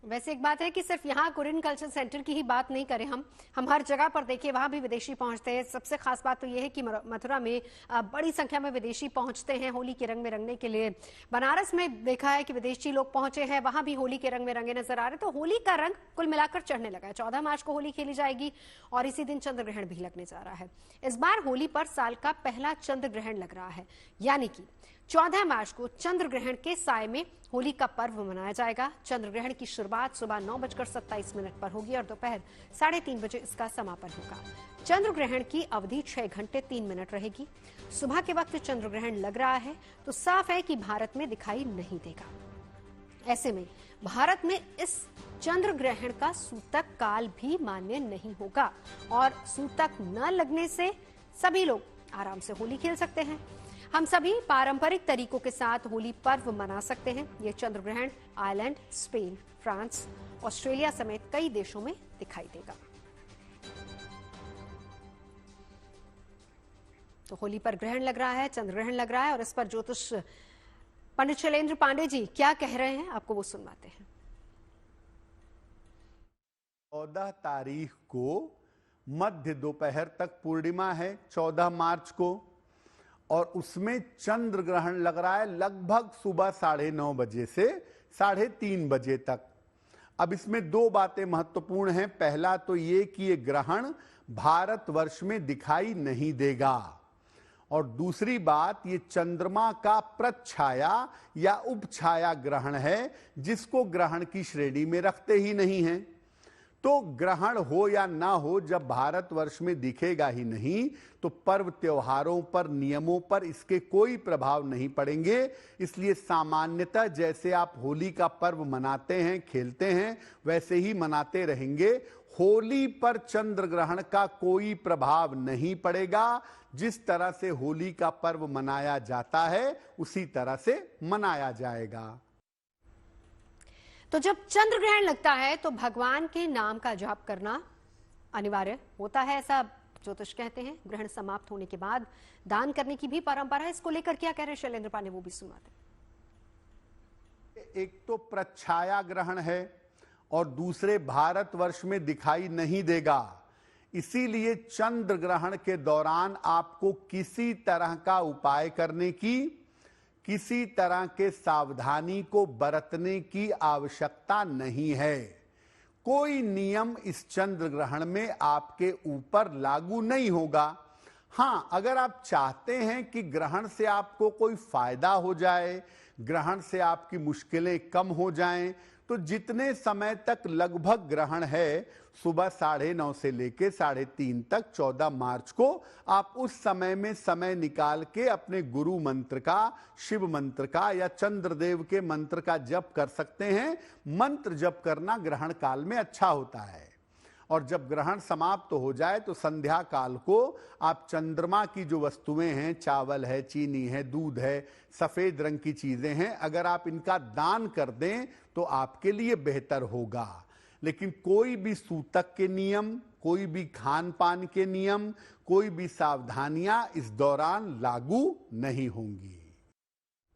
वैसे एक बात है कि सिर्फ यहाँ कोरियन कल्चर सेंटर की ही बात नहीं करें, हम हर जगह पर देखिए वहां भी विदेशी पहुंचते हैं। सबसे खास बात तो ये है कि मथुरा में बड़ी संख्या में विदेशी पहुंचते हैं होली के रंग में रंगने के लिए। बनारस में देखा है कि विदेशी लोग पहुंचे हैं, वहां भी होली के रंग में रंगे नजर आ रहे। तो होली का रंग कुल मिलाकर चढ़ने लगा है। 14 मार्च को होली खेली जाएगी और इसी दिन चंद्र ग्रहण भी लगने जा रहा है। इस बार होली पर साल का पहला चंद्र ग्रहण लग रहा है, यानी कि 14 मार्च को चंद्र ग्रहण के साए में होली का पर्व मनाया जाएगा। चंद्र ग्रहण की शुरुआत सुबह 9:27 पर होगी और दोपहर 3:30 बजे इसका समापन होगा। चंद्र ग्रहण की अवधि 6 घंटे 3 मिनट रहेगी। सुबह के वक्त चंद्र ग्रहण लग रहा है तो साफ है कि भारत में दिखाई नहीं देगा। ऐसे में भारत में इस चंद्र ग्रहण का सूतक काल भी मान्य नहीं होगा और सूतक न लगने से सभी लोग आराम से होली खेल सकते हैं। हम सभी पारंपरिक तरीकों के साथ होली पर्व मना सकते हैं। ये चंद्र ग्रहण आयरलैंड, स्पेन, फ्रांस, ऑस्ट्रेलिया समेत कई देशों में दिखाई देगा। तो होली पर ग्रहण लग रहा है, चंद्र ग्रहण लग रहा है और इस पर ज्योतिष पंडित शैलेंद्र पांडे जी क्या कह रहे हैं, आपको वो सुनवाते हैं। 14 तारीख को मध्य दोपहर तक पूर्णिमा है, 14 मार्च को, और उसमें चंद्र ग्रहण लग रहा है लगभग सुबह 9:30 बजे से 3:30 बजे तक। अब इसमें दो बातें महत्वपूर्ण हैं। पहला तो ये कि ये ग्रहण भारतवर्ष में दिखाई नहीं देगा, और दूसरी बात, ये चंद्रमा का प्रच्छाया या उपछाया ग्रहण है, जिसको ग्रहण की श्रेणी में रखते ही नहीं हैं। तो ग्रहण हो या ना हो, जब भारतवर्ष में दिखेगा ही नहीं तो पर्व त्योहारों पर, नियमों पर इसके कोई प्रभाव नहीं पड़ेंगे। इसलिए सामान्यतः जैसे आप होली का पर्व मनाते हैं, खेलते हैं, वैसे ही मनाते रहेंगे। होली पर चंद्र ग्रहण का कोई प्रभाव नहीं पड़ेगा। जिस तरह से होली का पर्व मनाया जाता है उसी तरह से मनाया जाएगा। तो जब चंद्र ग्रहण लगता है तो भगवान के नाम का जाप करना अनिवार्य होता है, ऐसा ज्योतिष कहते हैं। ग्रहण समाप्त होने के बाद दान करने की भी परंपरा है। इसको लेकर क्या कह रहे हैं शैलेंद्र पांडे, वो भी सुनाते हैं। एक तो प्रच्छाया ग्रहण है और दूसरे भारतवर्ष में दिखाई नहीं देगा। इसीलिए चंद्र ग्रहण के दौरान आपको किसी तरह का उपाय करने की, किसी तरह के सावधानी को बरतने की आवश्यकता नहीं है। कोई नियम इस चंद्र ग्रहण में आपके ऊपर लागू नहीं होगा। हां, अगर आप चाहते हैं कि ग्रहण से आपको कोई फायदा हो जाए, ग्रहण से आपकी मुश्किलें कम हो जाएं, तो जितने समय तक लगभग ग्रहण है, सुबह 9:30 से लेकर 3:30 तक 14 मार्च को, आप उस समय में समय निकाल के अपने गुरु मंत्र का, शिव मंत्र का या चंद्रदेव के मंत्र का जप कर सकते हैं। मंत्र जप करना ग्रहण काल में अच्छा होता है। और जब ग्रहण समाप्त हो जाए तो संध्या काल को आप चंद्रमा की जो वस्तुएं हैं, चावल है, चीनी है, दूध है, सफेद रंग की चीजें हैं, अगर आप इनका दान कर दें तो आपके लिए बेहतर होगा। लेकिन कोई भी सूतक के नियम, कोई भी खान पान के नियम, कोई भी सावधानियां इस दौरान लागू नहीं होंगी।